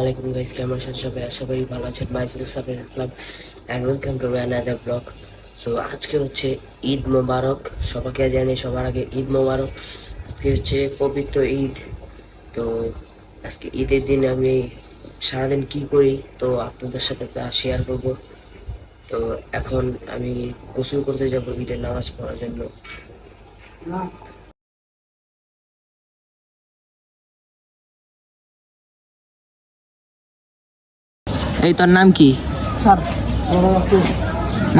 আলাইকুম গাইস, কেমন আছেন সবাই? আশা করি ভালো আছেন। Myself Sabir Islam and welcome to another blog. So আজকে হচ্ছে ঈদ মোবারক, সবাইকে জানি সবার আগে ঈদ মোবারক। আজকে হচ্ছে পবিত্র ঈদ। তো আজকে ঈদের দিন আমি সারাদিন কি করি তো আপনাদের সাথে তা শেয়ার করব। তো এখন আমি গোসল করতে যাব ঈদের নামাজ পড়ার জন্য। এই তোর নাম কি? ছাড়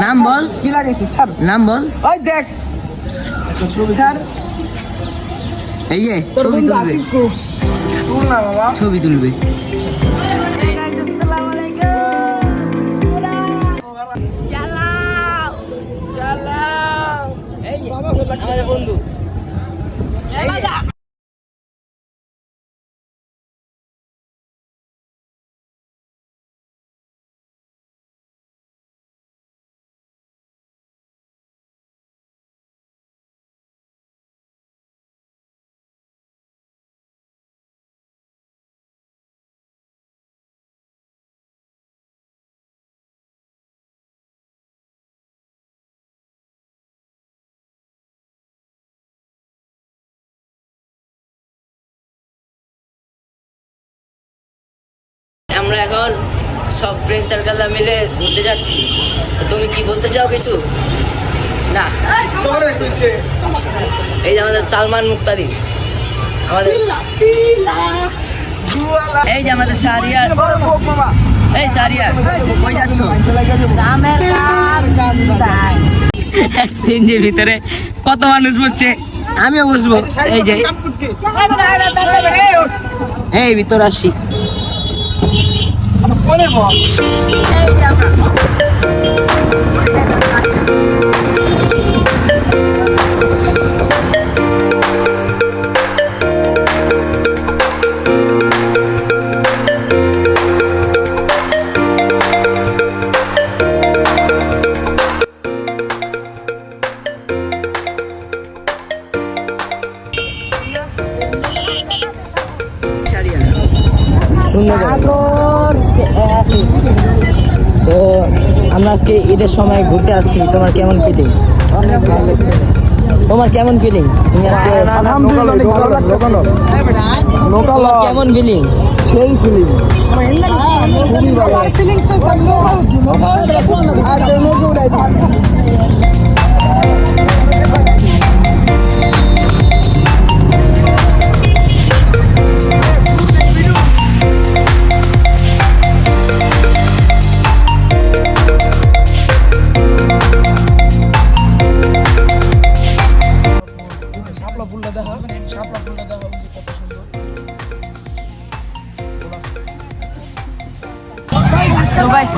নাম বল। কি লাগাইছিস? ছাড়, নাম বল। ওই দেখ ছাড়। এই যে তোর ছবি বন্ধু তুলবে, আসিফ কো শুন না বাবা। ছবি তুলবে। আমাদের বন্ধু আমরা এখন সব ফ্রেন্ড সার্কেলরা মিলে ঘুরতে যাচ্ছি। তো তুমি কি বলতে চাও কিছু? না, এই যে আমাদের সালমান মুক্তাদি, আমাদের এই যে আমাদের শাহরিয়ার। এই শাহরিয়ার কই যাচ্ছ? সিনজির ভিতরে কত মানুষ বসছে, আমিও বসবো। এই যে এই ভিতর আসি। তো আমরা আজকে ঈদের সময় ঘুরতে আসছি, তোমার কেমন ফিলিং? তোমার কেমন ফিলিং? তুমি আজকে কেমন ফিলিং? সেই ফিলিং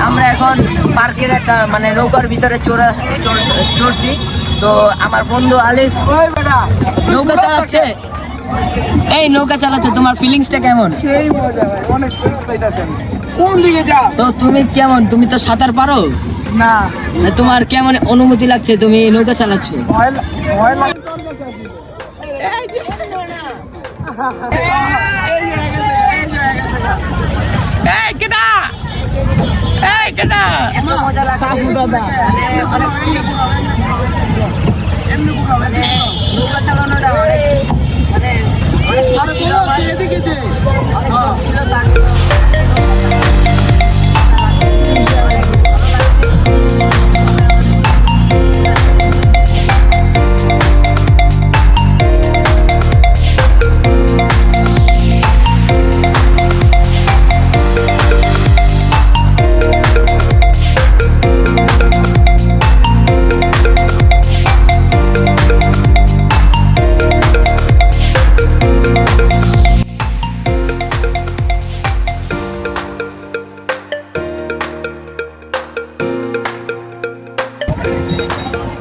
আমরা এখন পার্কের একটা মানে নৌকার ভিতরে চড়ছি। তো আমার বন্ধু আলিফ নৌকা চালাচ্ছে, এই নৌকা চালাচ্ছে। তোমার ফিলিংসটা কেমন? সেই মজা ভাই, অনেক ফিলিংস পাইতাছেন। কোন দিকে যা? তো তুমি কেমন? তুমি তো সাঁতার পারো না, তোমার কেমন অনুমতি লাগছে? তুমি নৌকা চালাচ্ছ। ভয় লাগে। সাফু দাদা নৌকা চালানোটা এদিকে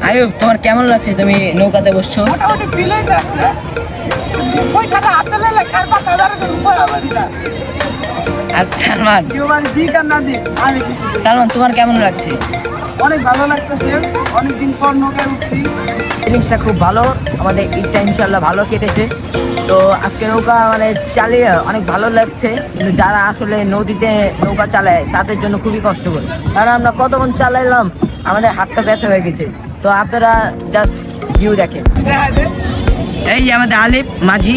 আয়ুব, তোমার কেমন লাগছে? তুমি নৌকাতে বসছো। আর সালমান, সালমান তোমার কেমন লাগছে? অনেক ভালো লাগতেছে, অনেকদিন পর নৌকায় উঠছি। ফিলিংসটা খুব ভালো, আমাদের ঈদটা ইনশাল্লাহ ভালো কেটেছে। তো তো আজকে নৌকা মানে চালিয়ে অনেক ভালো লাগছে, কিন্তু যারা আসলে নদীতে নৌকা চালায় তাদের জন্য খুবই কষ্টকর, কারণ আমরা কতক্ষণ চালাইলাম আমাদের হাতটা ব্যথা হয়ে গেছে। তো আপনারা জাস্ট ভিউ দেখেন। এই যে আমাদের আলিফ মাঝি।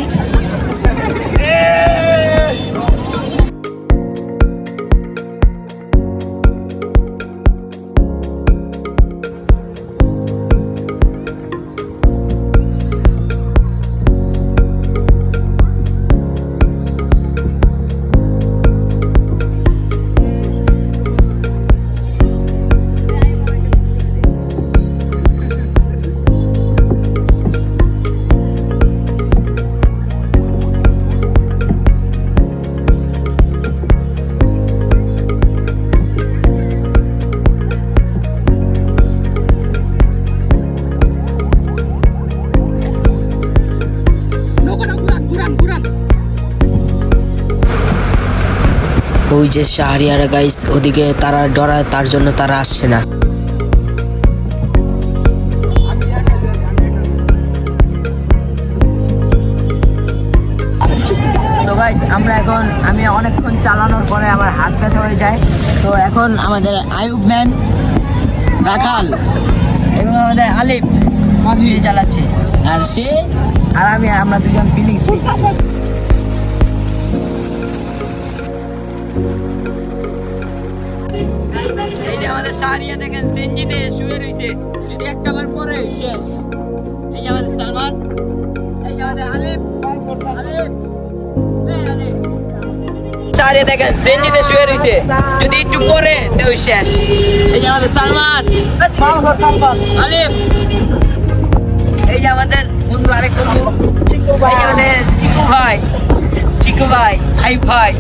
ওই যে শাহরিয়ারা গাইস, ওদিকে তারা ডরায়, তার জন্য তারা আসছে না। তো গাইস আমি অনেকক্ষণ চালানোর পরে আমার হাত ব্যথা হয়ে যায়। তো এখন আমাদের আয়ুব ম্যান, রাখাল এবং আমাদের আলিফ সে চালাচ্ছে, আর আমরা দুজন ফিলিংস। এই যে আমাদের শাহরিয়া দেখেন সেনজিতে শুয়ে রয়েছে, যদি একটা বার পরে শেষ। এই যে আমাদের সালমান, এই যে আমাদের আলিফ, শাহরিয়া দেখেন সেনজিতে শুয়ে রয়েছে, যদি একটু পরে তো শেষ। এই যে আমাদের সালমান, আলিফ, এই যে আমাদের বন্ধু আরেক বন্ধু, এই যে আমাদের চিকু ভাই, আইব ভাই।